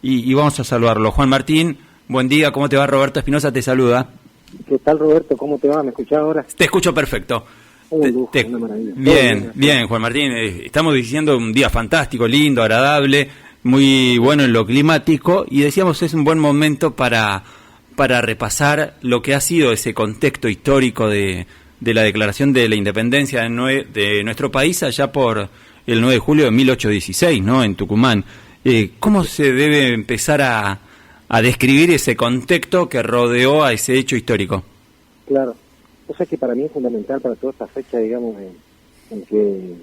Y vamos a saludarlo. Juan Martín, buen día, ¿cómo te va? Roberto Espinosa te saluda. ¿Qué tal, Roberto? ¿Cómo te va? ¿Me escuchás ahora? Te escucho perfecto. Un lujo, una maravilla. Bien, Juan Martín, estamos diciendo un día fantástico, lindo, agradable, muy bueno en lo climático, y decíamos es un buen momento para repasar lo que ha sido ese contexto histórico de la declaración de la independencia de nuestro país allá por el 9 de julio de 1816, ¿no? En Tucumán. ¿Cómo se debe empezar a describir ese contexto que rodeó a ese hecho histórico? Claro, o sea que para mí es fundamental para toda esta fecha, digamos, en que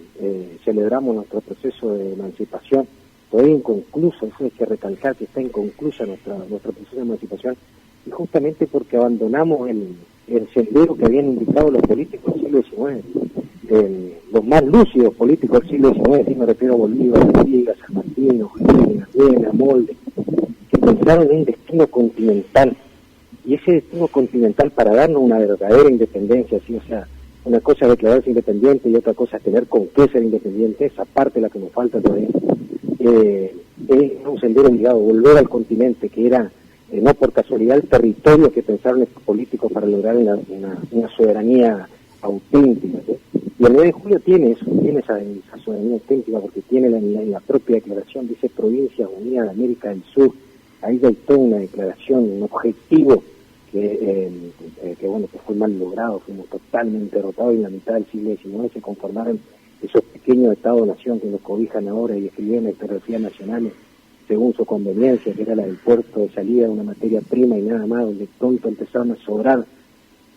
celebramos nuestro proceso de emancipación, todavía inconcluso, eso hay que recalcar que está inconclusa nuestro proceso de emancipación, y justamente porque abandonamos el sendero que habían indicado los políticos del siglo XIX, los más lúcidos políticos del siglo XIX, si me refiero a Bolívar, Artigas, San Martín, O'Higgins, Arguedas, Molde, que pensaron en un destino continental, y ese destino continental para darnos una verdadera independencia, ¿sí? O sea, una cosa es declararse independiente y otra cosa es tener con qué ser independiente, esa parte es la que nos falta todavía, es un sendero obligado, volver al continente, que era no por casualidad el territorio que pensaron estos políticos para lograr una soberanía auténtica, ¿sí? Y el 9 de julio tiene eso, tiene esa soberanía auténtica, porque tiene la propia declaración, dice Provincias Unidas de América del Sur. Ahí hay toda una declaración, un objetivo que bueno, que fue mal logrado, fuimos totalmente derrotados, y en la mitad del siglo XIX se conformaron esos pequeños estados-nación que nos cobijan ahora y escribieron historiografías nacionales según su conveniencia, que era la del puerto de salida de una materia prima y nada más, donde pronto empezaron a sobrar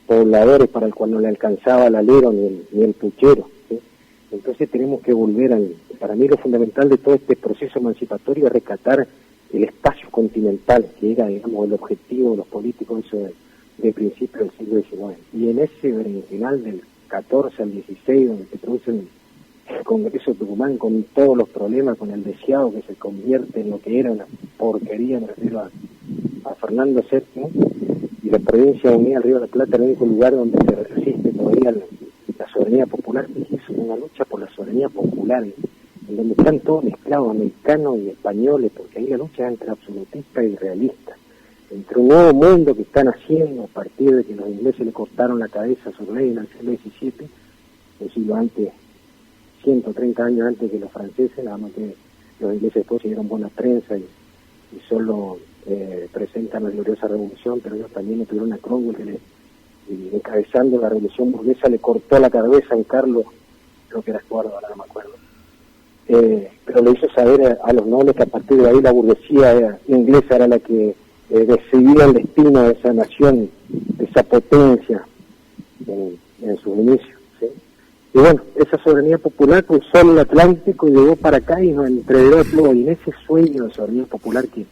pobladores para el cual no le alcanzaba el alero ni el puchero, ¿sí? Entonces tenemos que volver para mí lo fundamental de todo este proceso emancipatorio es rescatar el espacio continental, que era, digamos, el objetivo de los políticos de principios del siglo XIX. Y en ese berenjenal del 14 al 16, donde se produce el Congreso de Tucumán con todos los problemas, con el deseado que se convierte en lo que era una porquería, me refiero a Fernando VII, y la Provincia Unida del Río de la Plata, el único lugar donde se resiste todavía la soberanía popular, que es una lucha por la soberanía popular, en donde están todos mezclados, americanos y españoles, porque ahí la lucha es entre absolutistas y realistas, entre un nuevo mundo que están haciendo a partir de que los ingleses le cortaron la cabeza a su rey en el siglo XVII, un siglo antes, 130 años antes que los franceses, nada más que los ingleses después se dieron buena prensa y solo presentan la gloriosa revolución, pero ellos también tuvieron a Cromwell, y encabezando la revolución burguesa le cortó la cabeza a un Carlos, creo que era Estuardo, ahora no me acuerdo, pero le hizo saber a los nobles que a partir de ahí la burguesía inglesa era la que decidía el destino de esa nación, de esa potencia en sus inicios, ¿sí? Y bueno, esa soberanía popular cruzó el Atlántico y llegó para acá y nos entreveró todo, y en ese sueño de soberanía popular, que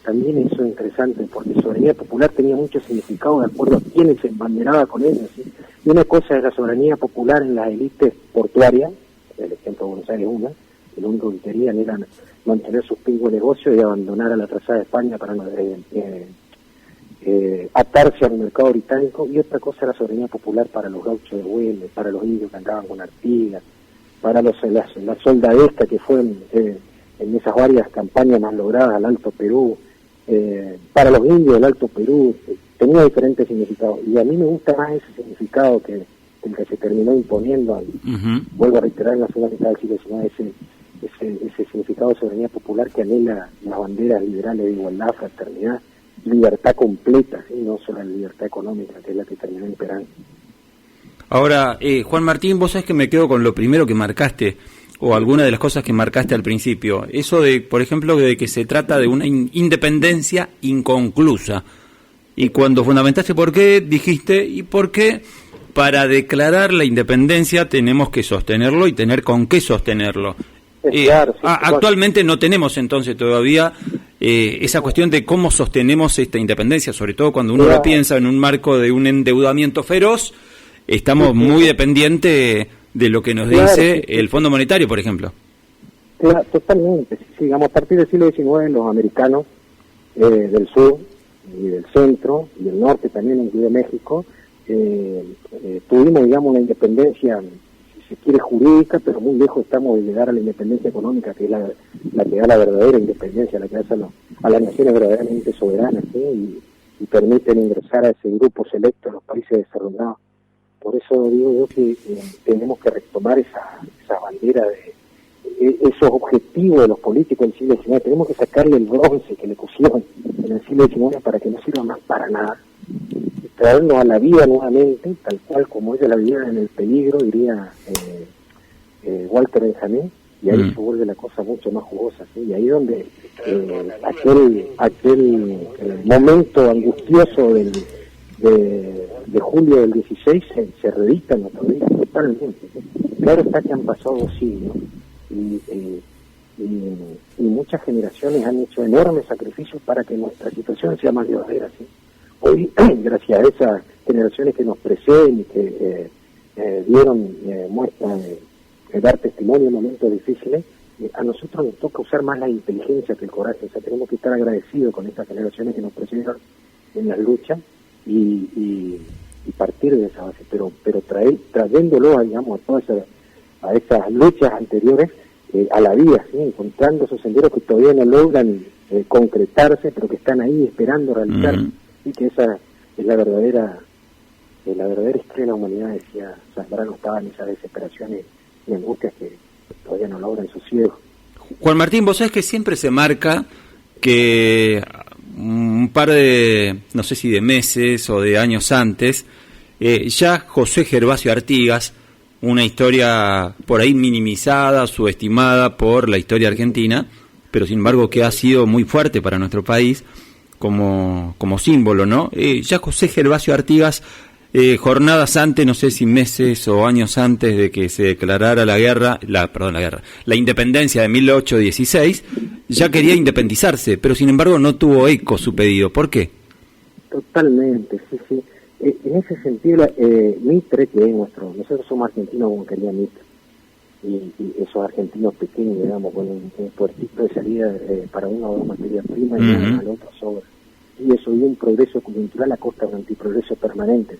también eso es interesante, porque soberanía popular tenía mucho significado de acuerdo a quienes se embanderaba con ella, ¿sí? Y una cosa es la soberanía popular en las élites portuarias, el ejemplo de Buenos Aires es una, lo único que querían era mantener sus pingües negocios y abandonar a la trazada de España para no atarse al mercado británico, y otra cosa era la soberanía popular para los gauchos de Güemes, para los indios que andaban con Artigas, para la soldadesca que fue en esas varias campañas más logradas al Alto Perú, para los indios del Alto Perú, tenía diferentes significados, y a mí me gusta más ese significado que el que se terminó imponiendo, vuelvo a reiterar, en la segunda mitad del siglo XIX, ese significado de soberanía popular que anhela las banderas liberales de igualdad, fraternidad, libertad completa, ¿sí? No solo la libertad económica, que es la que terminó imperando. Ahora, Juan Martín, vos sabés que me quedo con lo primero que marcaste, o alguna de las cosas que marcaste al principio, eso de, por ejemplo, de que se trata de una independencia inconclusa, y cuando fundamentaste por qué, dijiste, y por qué para declarar la independencia tenemos que sostenerlo y tener con qué sostenerlo. Claro, sí, actualmente no tenemos entonces todavía esa cuestión de cómo sostenemos esta independencia, sobre todo cuando uno lo piensa en un marco de un endeudamiento feroz, estamos muy dependientes de lo que nos dice el Fondo Monetario, por ejemplo. Claro, totalmente. Digamos, a partir del siglo XIX los americanos del sur y del centro y del norte también, incluido México, tuvimos, digamos, una independencia, si se quiere jurídica, pero muy lejos estamos de llegar a la independencia económica, que es la que da la verdadera independencia, la que hace a las naciones verdaderamente soberanas, ¿sí? Y permiten ingresar a ese grupo selecto de los países desarrollados. Por eso digo yo que tenemos que retomar esa bandera de esos objetivos de los políticos del siglo XIX. Tenemos que sacarle el bronce que le pusieron en el siglo XIX para que no sirva más para nada. Traernos a la vida nuevamente, tal cual como ella la vivía en el peligro, diría Walter Benjamin, y ahí se vuelve la cosa mucho más jugosa, ¿sí? Y ahí donde aquel momento angustioso de julio del 16 se reedita en nuestra vida totalmente, ¿sí? Claro está que han pasado 2 siglos y muchas generaciones han hecho enormes sacrificios para que nuestra situación sea más llevadera, ¿sí? Hoy, gracias a esas generaciones que nos preceden y que dieron muestra de dar testimonio en momentos difíciles, a nosotros nos toca usar más la inteligencia que el coraje. O sea, tenemos que estar agradecidos con estas generaciones que nos precedieron en las luchas y partir de esa base, pero trayéndolo, digamos, a esas luchas anteriores a la vida, ¿sí? Encontrando esos senderos que todavía no logran concretarse, pero que están ahí esperando realizarse. Y que esa es la verdadera historia de la humanidad, decía Zambrano. Estaba en esas desesperaciones y angustias que todavía no logran sosiego. Juan Martín, vos sabés que siempre se marca que un par de, no sé si de meses o de años antes, ya José Gervasio Artigas, una historia por ahí minimizada, subestimada por la historia argentina, pero sin embargo que ha sido muy fuerte para nuestro país, como símbolo, ¿no? Ya José Gervasio Artigas, jornadas antes, no sé si meses o años antes de que se declarara la independencia de 1816, ya quería independizarse, pero sin embargo no tuvo eco su pedido. ¿Por qué? Totalmente, sí. En ese sentido, Mitre, que es nosotros somos argentinos como quería Mitre, y esos argentinos pequeños, digamos, con un puertito de salida para una o dos materias primas y al otro sobra. Y eso, y un progreso cultural a costa de un antiprogreso permanente.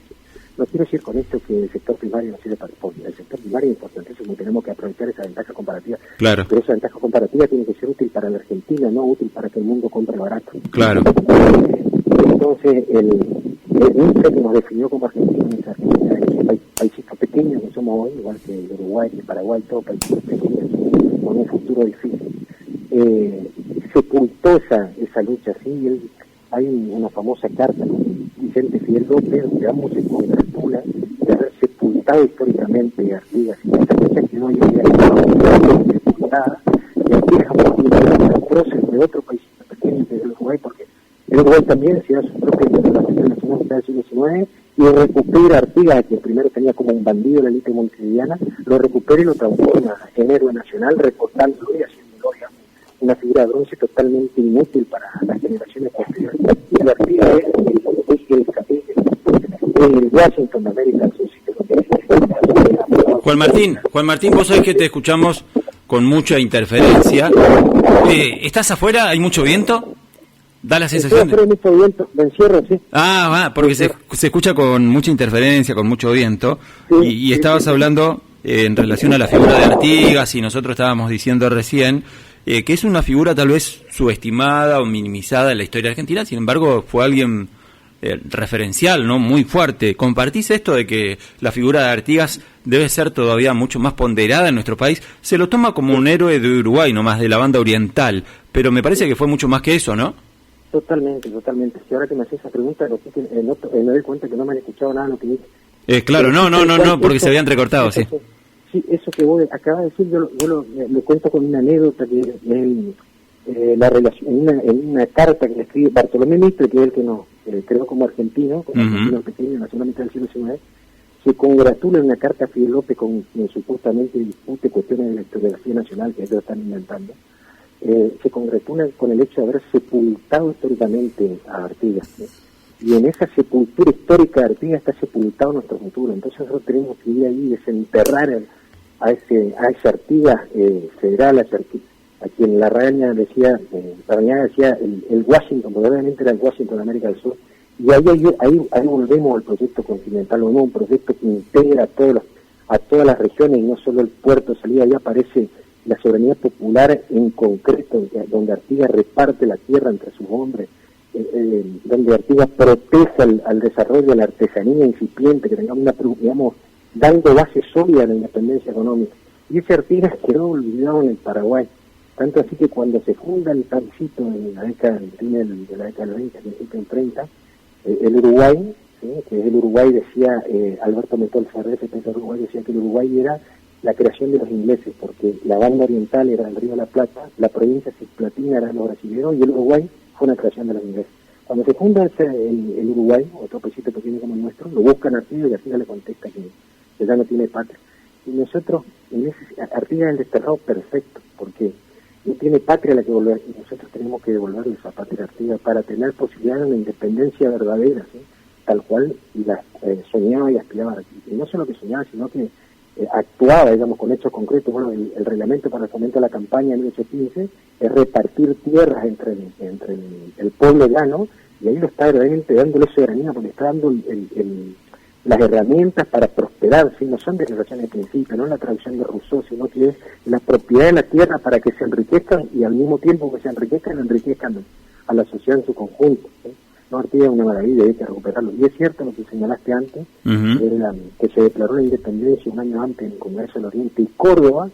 No quiero decir con esto que el sector primario no sirve para el sector primario es importantísimo, tenemos que aprovechar esa ventaja comparativa. Claro. Pero esa ventaja comparativa tiene que ser útil para la Argentina, no útil para que el mundo compre barato. Claro. Entonces, el Mitre que nos definió como argentinos es Argentina, es paísitos pequeños que somos hoy, igual que Uruguay, que Paraguay, todos países pequeños con un futuro difícil. Sepultó esa lucha, ¿sí? Hay una famosa carta con Vicente Fidel López, donde ambos se congratulan de haber sepultado históricamente a Artigas, y esta fecha quedó hoy en día sepultada, y Artigas ha multiplicado el proceso de otro país pequeño que es el Uruguay, porque el Uruguay también se da su propia internacional nacional del siglo XIX, y recupera a Artigas, que primero tenía como un bandido en la élite montevideana, lo recupera y lo transforma en héroe nacional, recortándolo y haciéndolo, digamos, una figura de bronce totalmente inútil para las generaciones posteriores. Y la Artigas es el Washington de América del Sur. Juan Martín, vos sabés que te escuchamos con mucha interferencia. ¿Estás afuera? ¿Hay mucho viento? Da la sensación de mucho viento, me encierro, sí. Porque se escucha con mucha interferencia, con mucho viento, sí, y estabas hablando en relación a la figura de Artigas, y nosotros estábamos diciendo recién que es una figura tal vez subestimada o minimizada en la historia argentina, sin embargo fue alguien referencial, ¿no? Muy fuerte. ¿Compartís esto de que la figura de Artigas debe ser todavía mucho más ponderada en nuestro país? Se lo toma como un héroe de Uruguay, nomás de la banda oriental, pero me parece que fue mucho más que eso, ¿no? Totalmente. Si ahora que me haces esa pregunta, me doy cuenta que no me han escuchado nada de lo que dije. Claro, no, porque se había entrecortado, sí. Sí, eso que vos acabas de decir, yo lo cuento con una anécdota que la relación en una carta que le escribe Bartolomé Mitre, que es el que nos creó como argentino pequeño, nacionalmente del siglo XIX, se congratula en una carta a Fidel López con supuestamente discute cuestiones de la historiografía nacional que ellos están inventando. Se congratula con el hecho de haber sepultado históricamente a Artigas, ¿sí? Y en esa sepultura histórica de Artigas está sepultado nuestro futuro. Entonces nosotros tenemos que ir ahí y desenterrar a ese Artigas federal, a quien Larrañaga decía el Washington, probablemente era el Washington de América del Sur. Y ahí volvemos al proyecto continental, un proyecto que integra a todas las regiones y no solo el puerto de salida. Ahí aparece la soberanía popular en concreto, donde Artigas reparte la tierra entre sus hombres, donde Artigas protege al desarrollo de la artesanía incipiente, que tengamos digamos, dando base sólida a la independencia económica. Y ese Artigas quedó olvidado en el Paraguay, tanto así que cuando se funda el paísito en la década de la década del 20, principio del 30, el Uruguay, ¿sí?, que es el Uruguay, decía Alberto Metol Ferrer, el Uruguay, decía que el Uruguay era la creación de los ingleses, porque la banda oriental era el Río de la Plata, la provincia cisplatina era los brasileños y el Uruguay fue una creación de los ingleses. Cuando se funda el Uruguay, otro paísito pequeño como el nuestro, lo buscan a Artigas y Artigas le contesta que ya no tiene patria. Y nosotros, Artigas es el desterrado perfecto, porque no tiene patria a la que volver, y nosotros tenemos que devolverle esa patria a Artigas para tener posibilidad de una independencia verdadera, ¿sí?, tal cual la soñaba y aspiraba. Y no solo que soñaba, sino que actuaba, digamos, con hechos concretos. Bueno, el reglamento para el fomento de la campaña en 1815 es repartir tierras entre el pueblo llano, y ahí lo está verdaderamente dándole soberanía, porque está dando las herramientas para prosperar, ¿sí? No son declaraciones de principio, no es la traducción de Rousseau, sino que es la propiedad de la tierra para que se enriquezcan, y al mismo tiempo que se enriquezcan a la sociedad en su conjunto, ¿sí? No, Artigas es una maravilla, hay que recuperarlo. Y es cierto lo que señalaste antes, que se declaró la independencia un año antes en el Congreso del Oriente, y Córdoba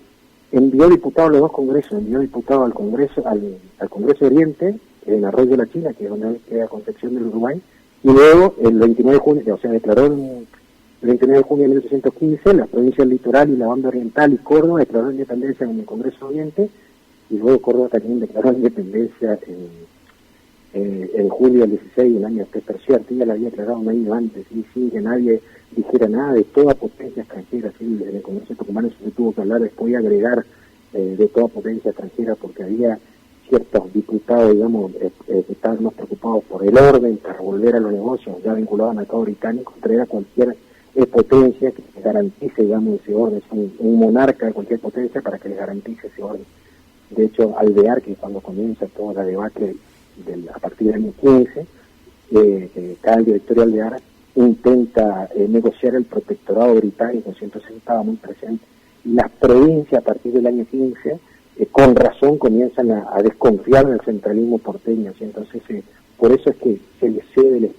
envió diputados a los dos congresos, envió diputados al Congreso de Oriente, en Arroyo de la China, que es donde queda Concepción del Uruguay, y luego el 29 de junio, o sea, declaró el 29 de junio de 1815, la provincia del Litoral y la banda oriental y Córdoba declaró la independencia en el Congreso de Oriente, y luego Córdoba también declaró la independencia en julio del 16, el año después. Pero sí, Artigas la había declarado un año antes, y sin que nadie dijera nada de toda potencia extranjera. ¿Sí? En el Congreso Tucumano se tuvo que hablar después y agregar de toda potencia extranjera, porque había ciertos diputados, digamos, que estaban más preocupados por el orden, para volver a los negocios ya vinculados al mercado británico, traer a cualquier potencia que garantice, digamos, ese orden. Es un monarca de cualquier potencia para que les garantice ese orden. De hecho, Alvear, que cuando comienza toda la debacle a partir del año 15, cada directorio Alvear intenta negociar el protectorado británico, entonces estaba muy presente. Y las provincias a partir del año 15, con razón, comienzan a desconfiar del centralismo porteño, ¿sí? Entonces por eso es que se le cede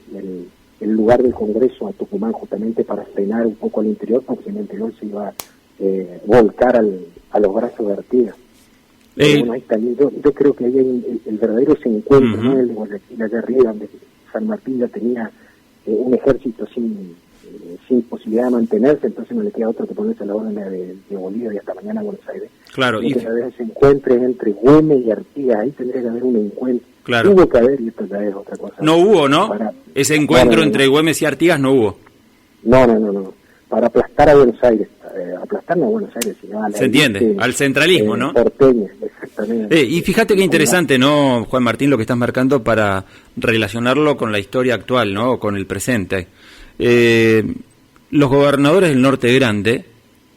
el lugar del Congreso a Tucumán, justamente para frenar un poco al interior, porque en el interior se iba a volcar a los brazos de Artigas. Bueno, ahí también yo creo que ahí hay el verdadero se encuentra, ¿no? El de Guayaquil allá arriba, donde San Martín ya tenía un ejército sin posibilidad de mantenerse, entonces no le queda otro que ponerse a la orden de Bolivia y hasta mañana a Buenos Aires. Claro. Y que a veces se encuentre entre Güemes y Artigas, ahí tendría que haber un encuentro. Claro. Hubo que haber, y esto ya es otra cosa. No hubo, ¿no? Ese encuentro entre Güemes y Artigas no hubo. No. Para aplastar a Buenos Aires, aplastar no a Buenos Aires, sino a la... Se entiende, al centralismo, ¿no? Porteña, exactamente. Y fíjate qué interesante, ¿no, Juan Martín, lo que estás marcando para relacionarlo con la historia actual, ¿no? Con el presente. Los gobernadores del Norte Grande,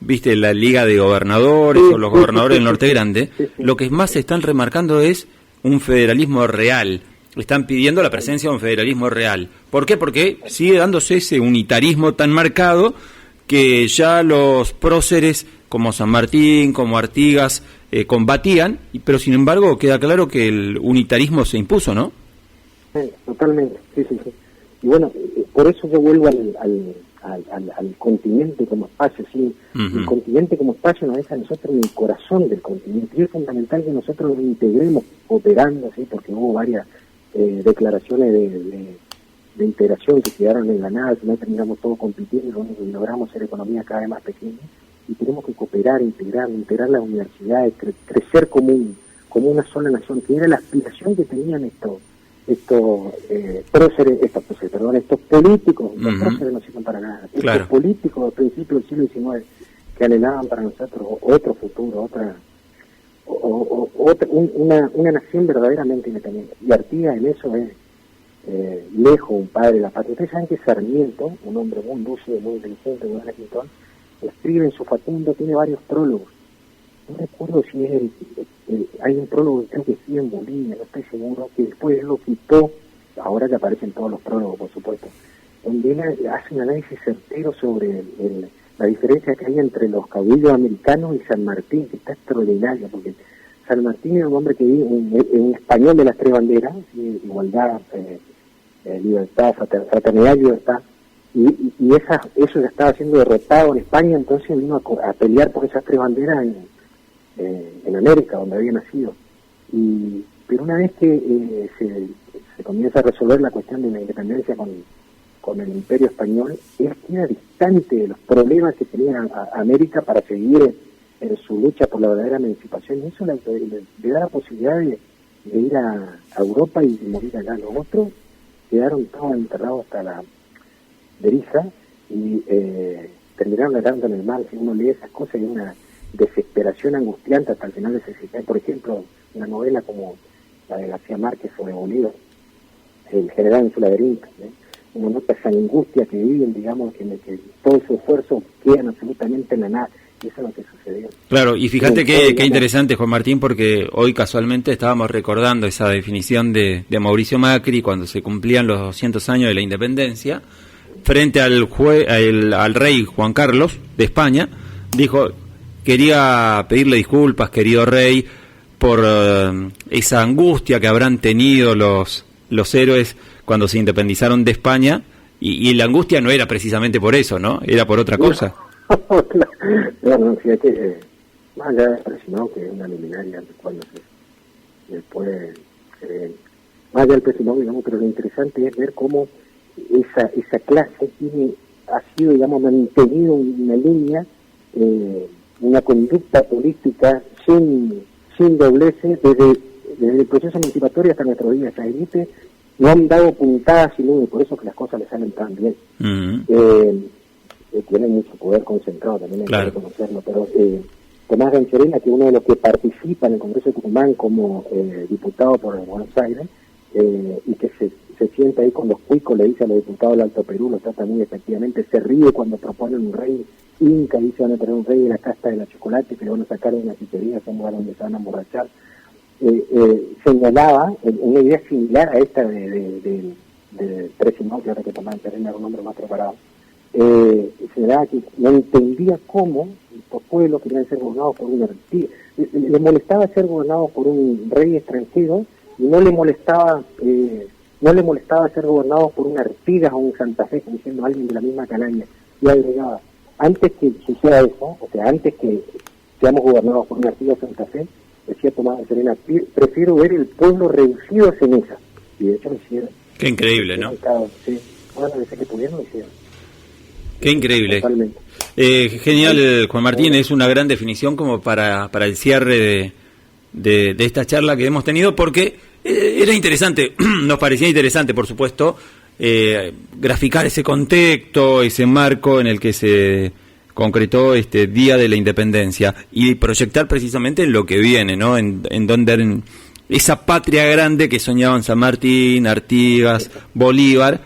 viste, la Liga de Gobernadores o los gobernadores del Norte Grande, lo que más se están remarcando es un federalismo real. Están pidiendo la presencia de un federalismo real. ¿Por qué? Porque sigue dándose ese unitarismo tan marcado que ya los próceres como San Martín, como Artigas, combatían, pero sin embargo queda claro que el unitarismo se impuso, ¿no? Totalmente, sí. Y bueno, por eso yo vuelvo al continente como espacio, ¿sí? El continente como espacio nos deja a nosotros en el corazón del continente, y es fundamental que nosotros nos integremos operando, ¿sí? Porque hubo varias declaraciones de integración que quedaron en la nada, que no terminamos todos compitiendo y logramos ser economías cada vez más pequeñas, y tenemos que cooperar, integrar las universidades, crecer como una sola nación, que era la aspiración que tenían estos políticos. Los próceres no sirven para nada. Estos políticos del principio del siglo XIX que anhelaban para nosotros otro futuro, una nación verdaderamente independiente. Y Artigas en eso es lejos un padre de la patria. Ustedes saben que Sarmiento, un hombre muy lúcido, muy inteligente, muy escritor, escribe en su Facundo, tiene varios prólogos. No recuerdo si es hay un prólogo que creo que sí en Bolivia, no estoy seguro, que después él lo quitó, ahora que aparecen todos los prólogos, por supuesto, donde él hace un análisis certero sobre la diferencia que hay entre los caudillos americanos y San Martín, que está extraordinaria, porque San Martín es un hombre que vive en español de las tres banderas, ¿sí? Igualdad, libertad, fraternidad, libertad, y eso ya estaba siendo derrotado en España, entonces vino a pelear por esas tres banderas en América, donde había nacido. Pero una vez que se comienza a resolver la cuestión de la independencia con el Imperio Español, él queda distante de los problemas que tenía América para seguir en su lucha por la verdadera emancipación, y eso le da la posibilidad de ir a Europa y morir allá. Los otros quedaron todos enterrados hasta la berija y terminaron nadando en el mar. Si uno lee esas cosas, hay una desesperación angustiante hasta el final de ese siglo. Por ejemplo, una novela como la de García Márquez sobre Bolívar, El general en su laberinto, uno nota esa angustia que viven, digamos, que todo su esfuerzo quedan absolutamente en la nada, y eso es lo que sucedió. Claro, y fíjate qué interesante, Juan Martín, porque hoy casualmente estábamos recordando esa definición de Mauricio Macri cuando se cumplían los 200 años de la independencia, frente al rey Juan Carlos de España. Dijo: quería pedirle disculpas, querido rey, por esa angustia que habrán tenido los héroes cuando se independizaron de España, y la angustia no era precisamente por eso, ¿no? Era por otra cosa. No, fíjate, más allá de Presinó, que es una luminaria, después, más allá del Presinó, digamos, pero lo interesante es ver cómo esa clase ha sido, digamos, mantenido una línea, una conducta política sin dobleces desde el proceso emancipatorio hasta nuestros días. Las élites no han dado puntadas sin uno, y por eso que las cosas les salen tan bien. Tienen mucho poder concentrado, también hay que reconocerlo, pero Tomás Gancherena, que es uno de los que participa en el Congreso de Tucumán como diputado por Buenos Aires, y que se sienta ahí con los cuicos, le dice a los diputados del Alto Perú, lo trata muy efectivamente, se ríe cuando proponen un rey inca, dice: van a tener un rey de la casta de la chocolate, que le van a sacar de una pizzería, son lugares donde se van a emborrachar. Señalaba una idea similar a esta de Presinó, que ahora que Tomás Gancherena era un hombre más preparado, señalaba que no entendía cómo estos pueblos querían ser gobernados por una rey. Le molestaba ser gobernados por un rey extranjero, y no le molestaba ser gobernados por una Artigas o un Santa Fe, como diciendo alguien de la misma calaña. Y agregaba: antes que suceda eso, o sea, antes que seamos gobernados por una Artigas o Santa Fe, decía Tomás de Serena, prefiero ver el pueblo reducido a ceniza. Y de hecho lo hicieron. Qué increíble, ¿no? Sí. Bueno, desde que pudieron lo hicieron. Qué increíble. Totalmente. Genial, Juan Martín, es una gran definición como para el cierre de esta charla que hemos tenido, porque era interesante, nos parecía interesante, por supuesto, graficar ese contexto, ese marco en el que se concretó este Día de la Independencia, y proyectar precisamente en lo que viene, ¿no? En esa patria grande que soñaban San Martín, Artigas, Bolívar,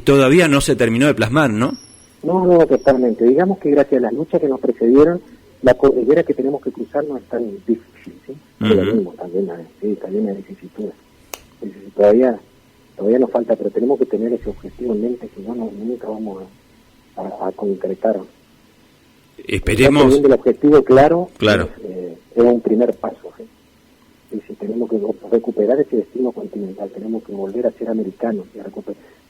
todavía no se terminó de plasmar, ¿no? No, totalmente. Digamos que gracias a las luchas que nos precedieron, la cordillera que tenemos que cruzar no es tan difícil, ¿sí? Pero lo mismo, también hay vicisitudes. Todavía nos falta, pero tenemos que tener ese objetivo en mente, si no, nunca vamos a concretar. Esperemos. Teniendo el objetivo claro. Es un primer paso, ¿sí? Y si tenemos que recuperar ese destino continental, tenemos que volver a ser americanos y a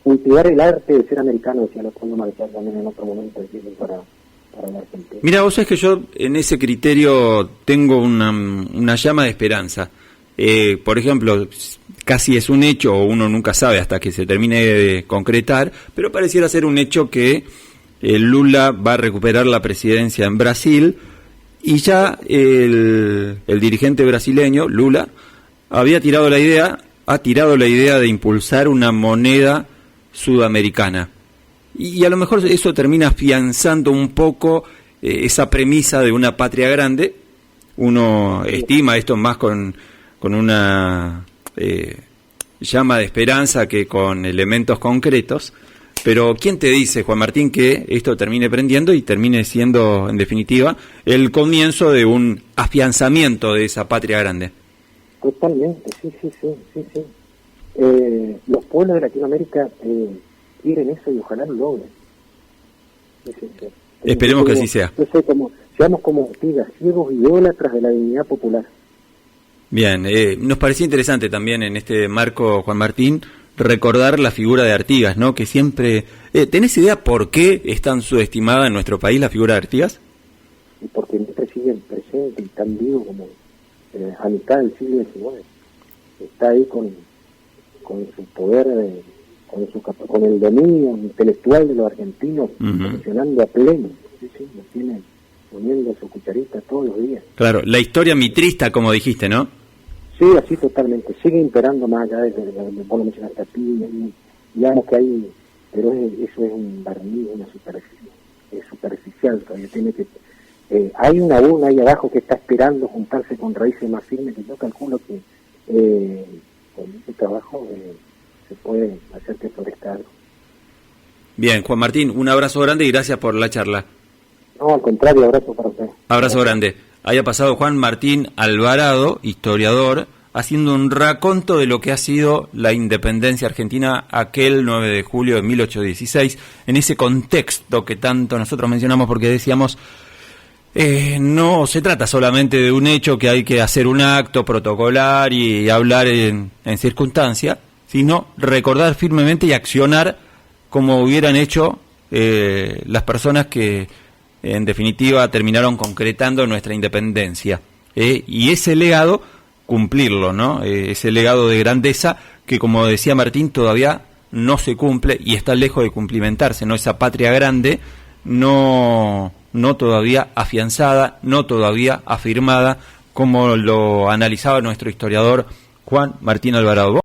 cultivar el arte de ser americano, decía Leopoldo Marechal también en otro momento, para la Argentina. Mira, vos sabés que yo en ese criterio tengo una llama de esperanza. Por ejemplo, casi es un hecho, o uno nunca sabe hasta que se termine de concretar, pero pareciera ser un hecho que Lula va a recuperar la presidencia en Brasil, y ya el dirigente brasileño, Lula, ha tirado la idea de impulsar una moneda sudamericana. Y a lo mejor eso termina afianzando un poco esa premisa de una patria grande. Uno estima esto más con una llama de esperanza que con elementos concretos. Pero ¿quién te dice, Juan Martín, que esto termine prendiendo y termine siendo, en definitiva, el comienzo de un afianzamiento de esa patria grande? Totalmente, sí. Los pueblos de Latinoamérica quieren eso y ojalá lo logren. Sí. Esperemos que así sea. Entonces, seamos como Artigas, ciegos idólatras de la dignidad popular. Bien, nos parecía interesante también en este marco, Juan Martín, recordar la figura de Artigas, ¿no? Que siempre... ¿tenés idea por qué es tan subestimada en nuestro país la figura de Artigas? Porque siempre sigue presente y tan vivo como a mitad del siglo XIX. Está ahí con su poder, con el dominio intelectual de los argentinos, funcionando a pleno. Sí, nos tiene poniendo su cucharita todos los días. Claro, la historia mitrista, como dijiste, ¿no? Sí, así totalmente. Sigue imperando más allá de vos lo mencionaste a ti, digamos que hay, pero eso es un barniz, una superficie, es superficial, todavía tiene que... hay una urna ahí abajo que está esperando juntarse con raíces más firmes, que yo calculo que con ese trabajo se puede hacer que florezca algo. Bien, Juan Martín, un abrazo grande y gracias por la charla. No, al contrario, abrazo para usted. Abrazo grande. Haya pasado Juan Martín Alvarado, historiador, haciendo un raconto de lo que ha sido la independencia argentina aquel 9 de julio de 1816, en ese contexto que tanto nosotros mencionamos porque decíamos, no se trata solamente de un hecho que hay que hacer un acto protocolar y hablar en circunstancia, sino recordar firmemente y accionar como hubieran hecho las personas que en definitiva terminaron concretando nuestra independencia, y ese legado cumplirlo, ¿no? Ese legado de grandeza que, como decía Martín, todavía no se cumple y está lejos de cumplimentarse, ¿no? Esa patria grande no todavía afianzada, no todavía afirmada, como lo analizaba nuestro historiador Juan Martín Alvarado.